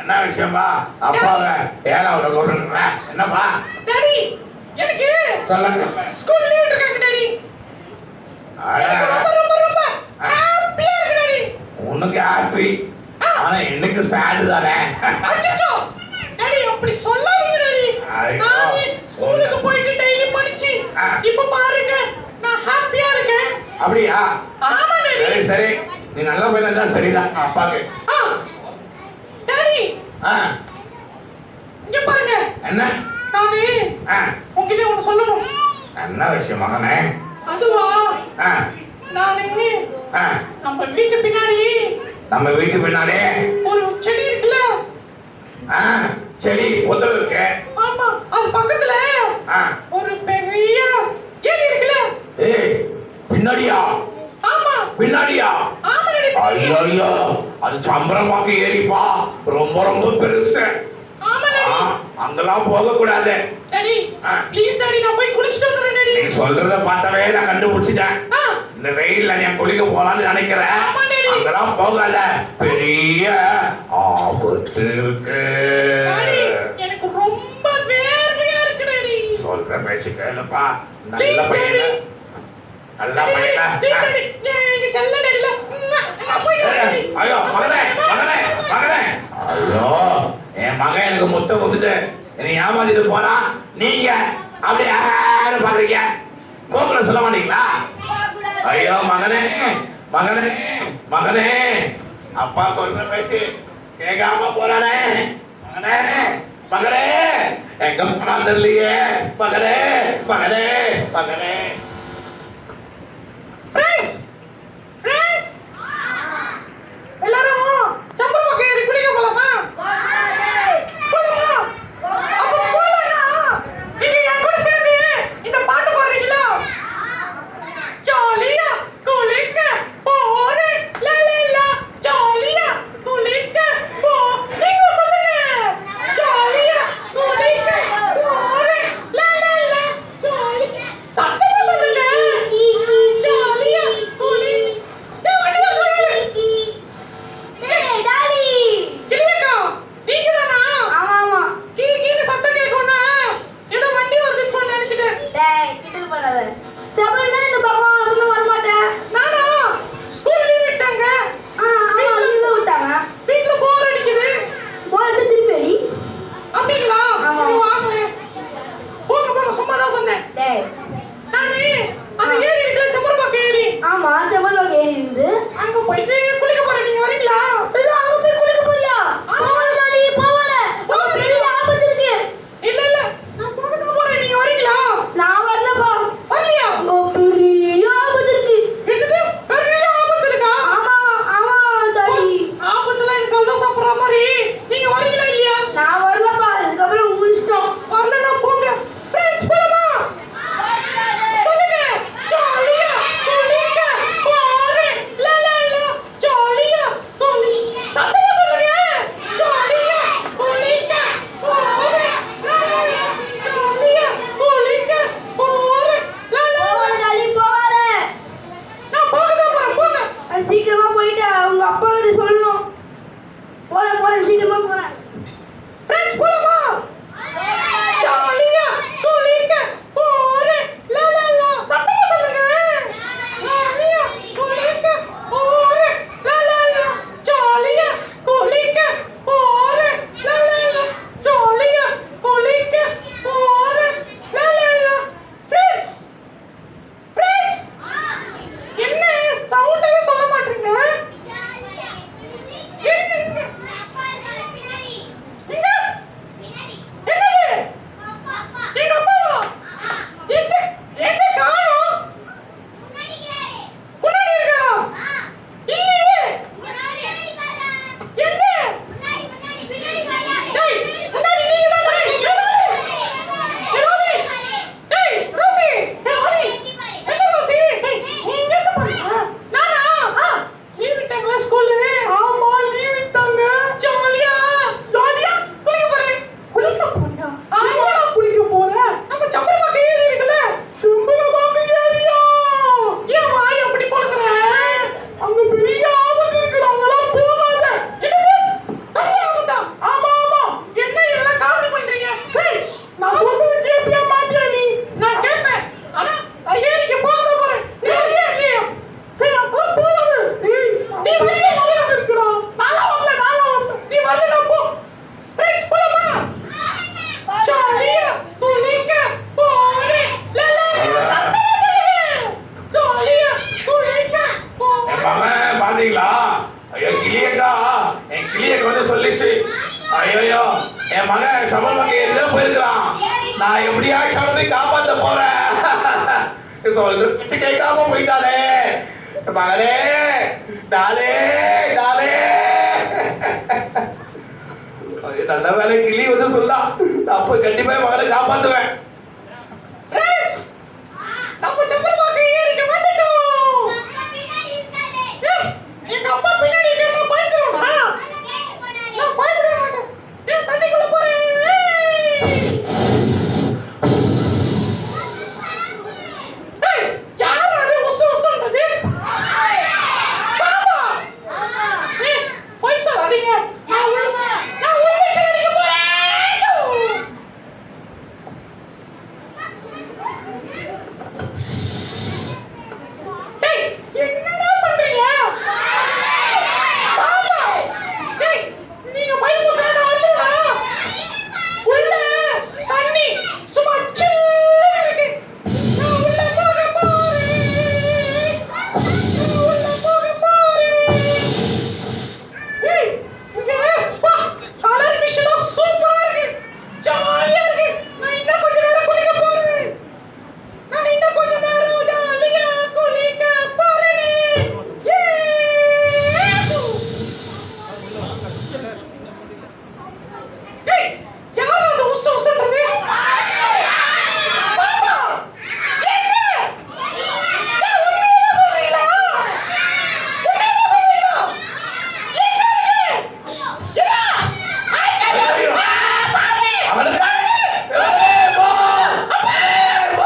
[SPEAKER 1] என்ன விஷயமா? அப்பாவை ஏழாவது சொல்றேன். என்னப்பா?
[SPEAKER 2] டாடி எனக்கு
[SPEAKER 1] சொல்லுங்க.
[SPEAKER 2] ஸ்கூல் லீவ் இருக்காங்க டாடி. எனக்கு ரொம்ப ரொம்ப ரொம்ப ஹாப்பியா இருக்கு டாடி.
[SPEAKER 1] உனக்கு ஹாப்பி, ஆனா எனக்கு சேடு தானே.
[SPEAKER 2] அச்சச்சோ டாடி அப்படி சொல்லாதீங்க டாடி.
[SPEAKER 1] ஐயோ.
[SPEAKER 2] நான் ஸ்கூலுக்கு போயிட்டு டெய்லி படிச்சு இப்ப பாருங்க நான் ஹாப்பியா இருக்கேன்.
[SPEAKER 1] அப்படியா?
[SPEAKER 2] ஆமா டாடி.
[SPEAKER 1] சரி சரி, நீ நல்லா போயிருந்தா சரிதான் அப்பாக்கு.
[SPEAKER 2] டாடி
[SPEAKER 1] ஆ,
[SPEAKER 2] இங்க பாருங்க.
[SPEAKER 1] என்ன?
[SPEAKER 2] நானு
[SPEAKER 1] ஆ,
[SPEAKER 2] உங்ககிட்ட ஒண்ணு சொல்லணும்.
[SPEAKER 1] என்ன விஷயம் மகனே?
[SPEAKER 2] அதுவா
[SPEAKER 1] ஆ,
[SPEAKER 2] நானு
[SPEAKER 1] ஆ,
[SPEAKER 2] நம்ம வீட்டு பின்னாடி
[SPEAKER 1] நம்ம வீட்டு பின்னாலே
[SPEAKER 2] ஒரு செடி இருக்குல்ல?
[SPEAKER 1] ஆ, செடி புதர் இருக்கு.
[SPEAKER 2] ஆமா, அது பக்கத்துல
[SPEAKER 1] ஆ,
[SPEAKER 2] ஒரு பெரிய ஏரி இருக்குல்ல?
[SPEAKER 1] ஏய் பின்னாடியா?
[SPEAKER 2] ஆமா
[SPEAKER 1] பின்னாடியா?
[SPEAKER 2] ஆமா டாடி.
[SPEAKER 1] ஐயோ ஐயோ, அது சம்பரமாக்கு ஏறிப்பா, ரொம்ப ரொம்ப பெருசு.
[SPEAKER 2] ஆமா டாடி.
[SPEAKER 1] அங்கெல்லாம் போக கூடாது.
[SPEAKER 2] டாடி ப்ளீஸ் டாடி நான் போய் குளிச்சிட்டு வந்துறேன் டாடி.
[SPEAKER 1] நீ சொல்றத பார்த்தவே நான் கண்டுபிடிச்சிட்டேன். இந்த வெயில்ல நீ குளிக்க போலான்னு நினைக்கிறேன்.
[SPEAKER 2] ஆமா டாடி.
[SPEAKER 1] அங்கெல்லாம் போகாத, பெரிய ஆபத்து இருக்கு.
[SPEAKER 2] டாடி எனக்கு ரொம்ப வேர்வையா இருக்கு டாடி.
[SPEAKER 1] சொல்ற பேச்சு கேளுப்பா. நல்ல
[SPEAKER 2] ப்ளீஸ்
[SPEAKER 1] பையன்,
[SPEAKER 2] டாடி.
[SPEAKER 1] நல்ல
[SPEAKER 2] டாடி
[SPEAKER 1] பையன்.
[SPEAKER 2] ப்ளீஸ் டாடி நீங்க செல்ல டாடில நான் போய் டாடி.
[SPEAKER 1] ஐயோ மகனே மகனே மகனே, ஐயோ என் மகன் எனக்கு முத்தம் கொடுத்துட்டு என்னை ஏமாத்திட்டு போனா நீங்க அப்படியே யாரு பாக்குறீங்க? கோகுல சொல்ல மாட்டீங்களா? ஐயோ மகனே மகனே மகனே, அப்பா சொல்ற பேச்சு கேட்காம போறானே. மகனே மகனே, எங்க போனா தெரியலையே. மகனே மகனே மகனே.
[SPEAKER 2] ஃப்ரெண்ட்ஸ் ஃப்ரெண்ட்ஸ் எல்லாரும் சம்பரமாக்கு ஏறி குளிக்க போலாமா? போலாமா? அப்ப போலாம்னா நீங்க என் கூட சேர்ந்து இந்த பாட்டு பாடுறீங்களா? ஜாலியா குளிக்க போறேன் லலலா, ஜாலியா குளிக்க போ. நீங்க சொல்லுங்க. ஜாலியா குளிக்க போறேன் லலலா, ஜாலியா. சத்தமா சொல்லுங்க.
[SPEAKER 1] அப்படிங்களா? ஐயோ கிளியக்கா, என் கிளியக்க வந்து சொல்லிச்சு, ஐயோ என் மகன் சபல் மகன் எதுல போயிருக்கிறான், நான் எப்படியா சபலை காப்பாத்த போறேன். சொல்றது கேட்காம போயிட்டாலே மகனே, டாலே டாலே. நல்ல வேலை கிளி வந்து சொல்லா, நான் போய் கண்டிப்பா மகனை காப்பாத்துவேன்.
[SPEAKER 2] நம்ம சந்திரபாக்கு ஏறிக்க வந்துட்டோம். எங்க அப்பா பின்னாடி இருக்க பயந்துருவா. நான் பயப்பட மாட்டேன். நான் தண்ணிக்குள்ள போறேன். யார் அது உசு உசுன்றது? பாப்பா. போய் சொல்லாதீங்க. நான் உள்ள அடிக்க போறேன். என்னடா பண்றீங்க? பாப்பா. டேய், நீங்க பயப்படாத வந்துடா. உள்ள தண்ணி சும்மா சில்லுன்னு இருக்கு. நான் உள்ள போக போறேன். ஏய், இங்க வா. கலர் ஃபிஷ்லாம் சூப்பரா இருக்கு. ஜாலியா இருக்கு. நான் இன்னும் கொஞ்ச நேரம் குளிக்க போறேன். நான் இன்னும் கொஞ்ச நேரம் ஜாலியா குளிக்க போறேன். ஏய், யார் அந்த உசு உசுன்றது? பாப்பா, எங்க? ஏய், உண்மையா சொல்றீங்களா? உண்மையா சொல்றீங்களா? எங்க இருக்கு? இதா? ஐயோ, பாவி.
[SPEAKER 1] அவனுக்கு ஏய், போ. ஏய், போ. ஏய்,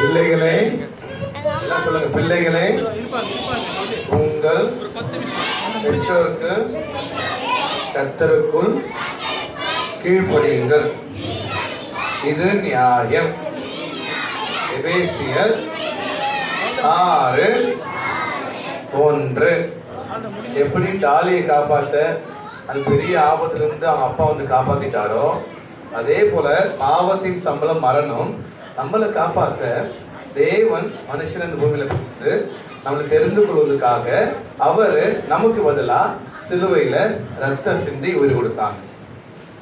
[SPEAKER 1] பிள்ளைகளே, எல்லாம் சொல்லுங்க. பிள்ளைகளே, உங்கள்
[SPEAKER 3] ஒரு 10 நிமிஷம்
[SPEAKER 1] பெற்றோருக்கு கர்த்தருக்குள் கீழ்ப்படியுங்கள், இது நியாயம். எபேசியர் 6:1. எப்படி டாலியை காப்பாத்த அது பெரிய ஆபத்துல இருந்து அவங்க அப்பா வந்து காப்பாத்திட்டாரோ, அதே போல பாவத்தின் சம்பளம் மரணம். நம்மளை காப்பாத்த தேவன் மனுஷன் இந்த பூமியில கொடுத்து நம்மளை தெரிந்து கொள்வதற்காக அவரு நமக்கு பதிலா சிலுவையில ரத்தம் சிந்தி உயிர் கொடுத்தாங்க.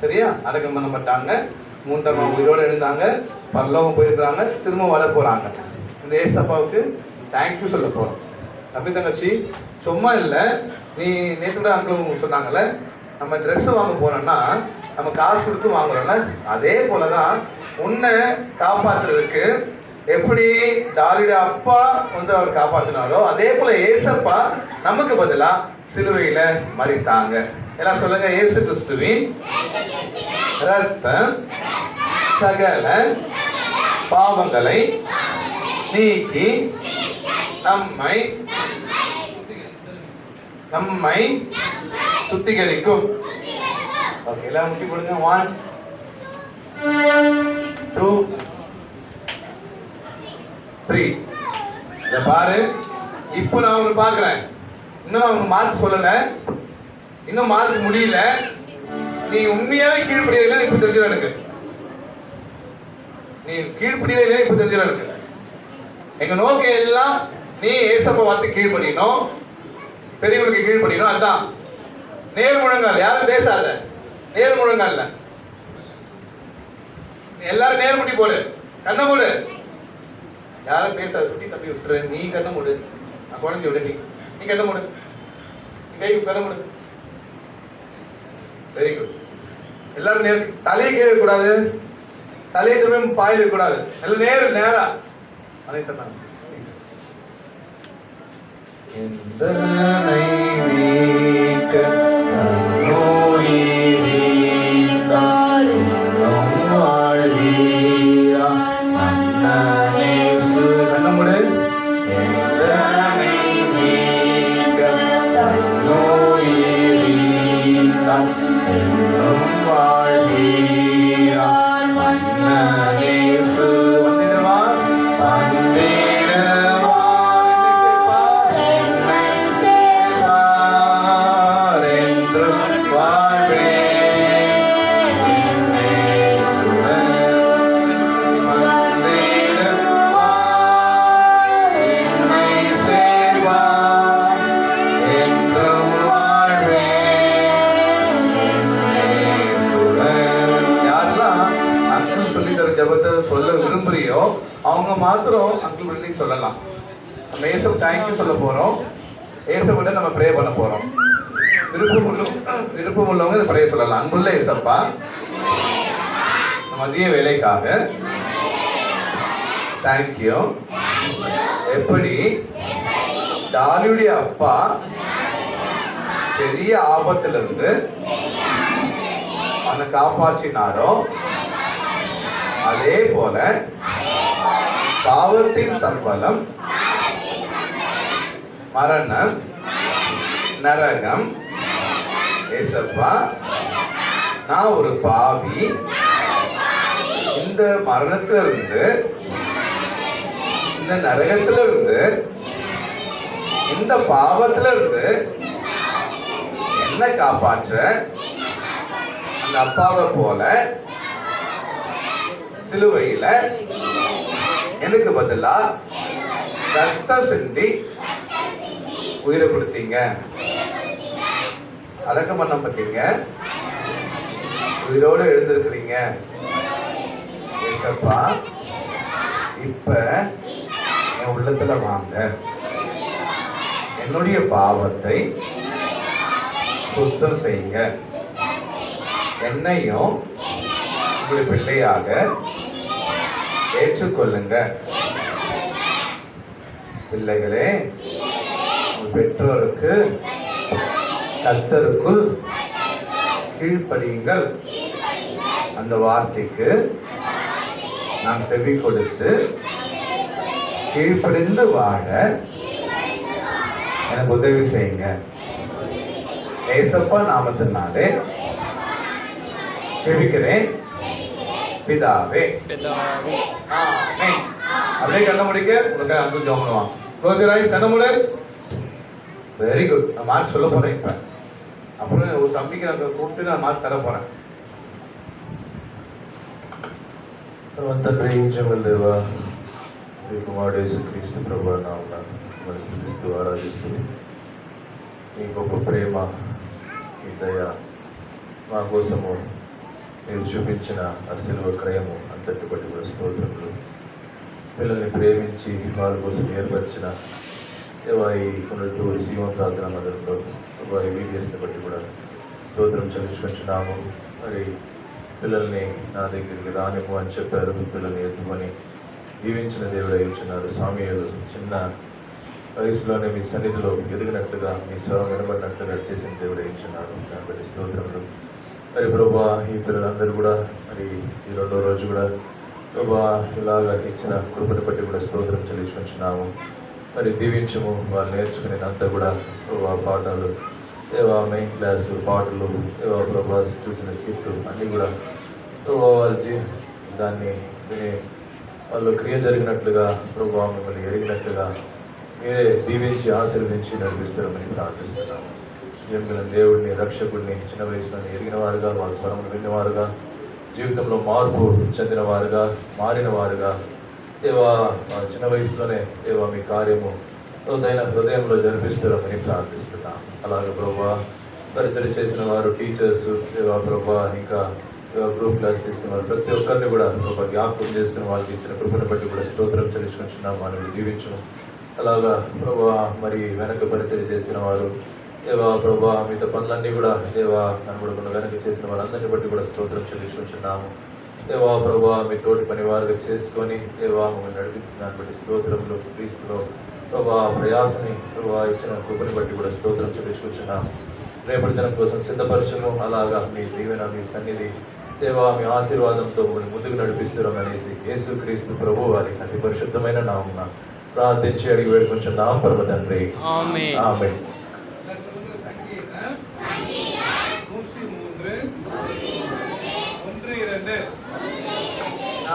[SPEAKER 1] சரியா? அடக்கம் பண்ணப்பட்டாங்க. 3ஆம் நாள் உயிரோடு எழுந்தாங்க. பரலோகம் போயிருக்கிறாங்க. திரும்ப வர போறாங்க. இந்த ஏசப்பாவுக்கு தேங்க்யூ சொல்ல போறோம். தம்பி தங்கச்சி, சும்மா இல்லை. நீ நேற்று அங்கிளும் சொன்னாங்கல்ல, நம்ம ட்ரெஸ் வாங்க போனோம்னா நம்ம காசு கொடுத்து வாங்குறோம்ல, அதே போலதான் உன்னை காப்பாத்துறதுக்கு எப்படி டாலியோட அப்பா வந்து அவர் காப்பாத்தினாரோ, அதே போல ஏசப்பா நமக்கு பதிலா சிலுவையில மரித்தாங்க. எல்லாம் சொல்லுங்க. இயேசு கிறிஸ்துவின் ரத்தம் சகல பாவங்களை நீக்கி நம்மை சுத்திகரிக்கும். ஓகே, எல்லாம் முட்டி போடுங்க. 1 2 3. இத பாரு, இப்போ நான் உங்களுக்கு பாக்குறேன். இன்னும் நான் உங்களுக்கு மார்க் சொல்லல, இன்னும் மார்க் முடியல. நீ உண்மையாவே கீழ்ப்படியல இப்ப தெரிஞ்சிடும் எனக்கு. நீ கீழ்ப்படியல இப்ப தெரிஞ்சிடும் எனக்கு. எங்க நோக்கம் எல்லாம் நீ ஏசப்ப வார்த்தை கீழ்ப்படியணும், பெரியவங்களுக்கு கீழ்ப்படியணும். அதுதான் நேர் முழங்கால். யாரும் பேசாத, நேர் முழங்கால். எல்லாரும் நேர் முடி போடு, கண்ண மூடு. யாரும் பேசாத. சுட்டி தப்பி விட்டுரு. நீ கண்ண மூடு. நான் குழந்தை விட நீ கண்ண மூடு. கை கண்ண மூடு. Very good. எல்லாரும் நேர் தலையை கீழே கூடாது, தலையை திரும்ப பாயில் கூடாது, எல்லாம் நேரா அதை சொன்னாங்க. ஜபத்தை சொல்ல விரும்புறியோ அவங்க மாத்திரம் அங்கிள் பில்டிங் சொல்லலாம். நம்ம ஏசப் தேங்க்யூ சொல்ல போறோம், ஏசப்பிட்ட நம்ம ப்ரே பண்ண போறோம். விருப்பம் உள்ளவங்க இதை ப்ரே சொல்லலாம். அன்புள்ள ஏசப்பா, மதிய வேலைக்காக தேங்க்யூ. எப்படி டாலியுடைய அப்பா பெரிய ஆபத்துல இருந்து அவனை காப்பாற்றினாரோ அதே போல பாவத்தின் சம்பளம் மரணம், நரகம். ஏசப்பா, நான் ஒரு பாவி, இந்த மரணத்துல இருந்து, இந்த நரகத்துல இருந்து, இந்த பாவத்துல இருந்து என்ன காப்பாற்ற அந்த அப்பாவை போல சிலுவையில எனக்கு பதிலா ரத்தம் சிந்தி உயிரை கொடுத்தீங்க, அடக்கம் பண்ண பார்த்தீங்க, உயிரோடு எழுந்திருக்கிறீங்க. ஏசப்பா, இப்ப என் உள்ளத்துல வாங்க, என்னுடைய பாவத்தை சுத்தம் செய்யுங்க, என்னையும் உங்களுடைய பிள்ளையாக ஏற்றுக்கொள்ளுங்க. பிள்ளைகளே, உங்கள் பெற்றோருக்கு கர்த்தருக்குள் கீழ்ப்படியுங்கள். அந்த வார்த்தைக்கு நான் செவி கொடுத்து கீழ்ப்படிந்து வாழ எனக்கு உதவி செய்யுங்க. ஏசப்பா நாமத்தினாலே செபிக்கிறேன் பிதாவே. ஆமென். அப்படியே கண்ண முடிக்க உங்களுக்கு அன்பு ஜெபம் பண்ணுவாங்க. Close your eyes. கண்ண மூடு. Very good. நான் மார்க் சொல்ல போறேன் இப்ப. அப்புறம் ஒரு தம்பிக்கு நான் கூப்பிட்டு நான் மார்க் தர போறேன்.
[SPEAKER 5] తండ్రి జీవన దేవా, నీ కుమారుడు యేసుక్రీస్తు ప్రభువు నామమున మిమ్మల్ని స్తుతిస్తూ ఆరాధిస్తూ, నీ గొప్ప ప్రేమ, నీ దయ మా కోసము మీరు చూపించిన ఆ శిలువ క్రయము అంతటి బట్టి కూడా స్తోత్రములు. పిల్లల్ని ప్రేమించి వారి కోసం ఏర్పరిచిన దేవా ఈ పునరుద్ధూరి సీమ ప్రార్థన మందిరంలో వారి వీడియోస్ని బట్టి కూడా స్తోత్రం చెల్లించుకుంటున్నాము. మరి పిల్లల్ని నా దగ్గరికి రానివ్వు అని చెప్పారు. పిల్లల్ని ఎత్తుకొని దీవించిన దేవుడు ఇచ్చినారు. సామీయులు చిన్న వయసులోనే మీ సన్నిధిలో ఎదిగినట్లుగా, మీ స్వరం వినబడినట్లుగా చేసిన దేవుడు ఇచ్చినారు. దాని బట్టి స్తోత్రములు. మరి ప్రభా, ఈ పిల్లలందరూ కూడా మరి ఈ రెండో రోజు కూడా ప్రభా ఇలాగా ఇచ్చిన కృపను బట్టి కూడా స్తోత్రం చెల్లించుకుంటున్నాము. మరి దీవించము. వాళ్ళు నేర్చుకునేదంతా కూడా ప్రభా పాఠాలు, ఏవా మెయిన్ క్లాసు పాటలు, ఏవా ప్రభా చూసిన స్కిట్లు అన్నీ కూడా ప్రభా వాళ్ళు దాన్ని విని వాళ్ళు క్రియ జరిగినట్లుగా ప్రభా మిమ్మల్ని ఎరిగినట్లుగా మీరే దీవించి ఆశీర్వదించి నడిపిస్తారని ప్రార్థిస్తున్నాము. జీవన దేవుడిని, రక్షకుడిని చిన్న వయసులో ఎరిగిన వారుగా, వాళ్ళ స్వరములు విన్నవారుగా, జీవితంలో మార్పు చెందిన వారుగా, మారిన వారుగా దేవా చిన్న వయసులోనే దేవా మీ కార్యము తోదైన హృదయంలో జరిపిస్తారని ప్రార్థిస్తున్నాం. అలాగే ప్రభా పరిచయం చేసిన వారు, టీచర్స్ దేవా ప్రభా, ఇంకా గ్రూప్ క్లాస్ తీసుకున్న వారు ప్రతి ఒక్కరిని కూడా ప్రభా జ్ఞాపకం చేస్తున్న వాళ్ళకి ఇచ్చిన కృపను బట్టి కూడా స్తోత్రం చెల్లించుకుంటున్నాం. వాళ్ళని దీవించడం. అలాగా ప్రభా మరి వెనక పరిచయం చేసిన వారు దేవా ప్రభా మీతో పనులన్నీ కూడా దేవా కనబడుకున్న వెనక చేసిన వారందరినీ బట్టి కూడా స్తోత్రం చెల్లించుకుంటున్నాము. దేవా ప్రభా మీ తోటి పని వారుగా చేసుకొని దేవా మమ్మల్ని నడిపించిన దాన్ని బట్టి స్తోత్రములు క్రీస్తులో ప్రభా ప్రయాసని ప్రభా ఇచ్చిన కృపని బట్టి కూడా స్తోత్రం చెల్లించుకుంటున్నాము. రేపటి దినం కోసం సిద్ధపరచము, అలాగా మీ దీవెన మీ సన్నిధి దేవా మీ ఆశీర్వాదంతో మమ్మల్ని ముందుకు నడిపిస్తున్నాం అనేసి యేసు క్రీస్తు ప్రభు వారి అతి పరిశుద్ధమైన నామమున ప్రార్థించి అడిగి వేడుకుంటున్నాం పరమ తండ్రి.
[SPEAKER 3] ஆமென்.
[SPEAKER 5] ఆమేన్.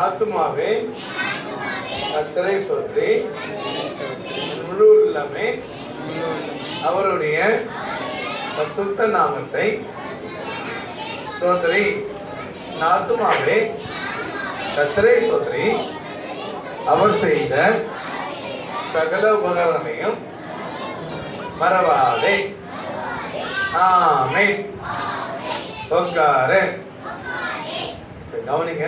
[SPEAKER 1] ஆத்துமாவே கர்த்தரை சொல்லி முழு உள்ளமே அவருடைய பரிசுத்த நாமத்தை சோதரி. ஆத்துமாவே கர்த்தரை சொல்லி அவர் செய்த சகல உபகரணங்களையும் மறவாதே. ஆமென். உட்காரு. கவனிங்க,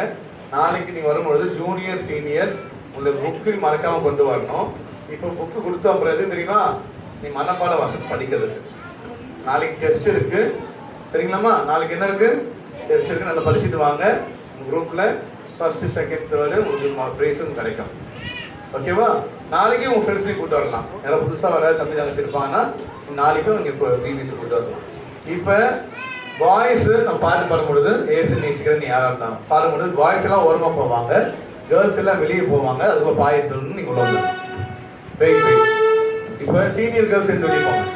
[SPEAKER 1] நாளைக்கு நீங்க வரும்பொழுது ஜூனியர் சீனியர் உங்களுக்கு புக்கு மறக்காம கொண்டு வரணும். இப்போ புக்கு கொடுத்த அப்புறம் எது தெரியுமா, நீ மனப்பாட வாசல் படிக்கிறதுக்கு. நாளைக்கு டெஸ்ட் இருக்கு சரிங்களாமா? நாளைக்கு என்ன இருக்கு? டெஸ்ட் இருக்கு. நல்லா படிச்சுட்டு வாங்க. உங்க குரூப்ல ஃபர்ஸ்ட் செகண்ட் தேர்டு உங்களுக்கு ப்ரைஸும் கிடைக்கும். ஓகேவா? நாளைக்கு உங்க ஃப்ரெண்ட்ஸையும் கூட்டு வரலாம். யாராவது புதுசாக வர சம்விதானம் இருப்பாங்கன்னா நாளைக்கும் நீங்க இப்போ பிபிசி கூட்டு வரலாம். இப்போ பாய்ஸ் நம்ம பாட்டு பாடும்பொழுது ஏசு நேசிக்கிறேன் நீ யாராக இருந்தாலும் பாடும்பொழுது பாய்ஸ் எல்லாம் ஓரமாக போவாங்க, கேர்ள்ஸ் எல்லாம் வெளியே போவாங்க. அதுக்கு பாய் எடுத்துன்னு நீங்கள் உள்ள வந்து இப்போ சீனியர் கேர்ள்ஸ் வெளியே போவாங்க.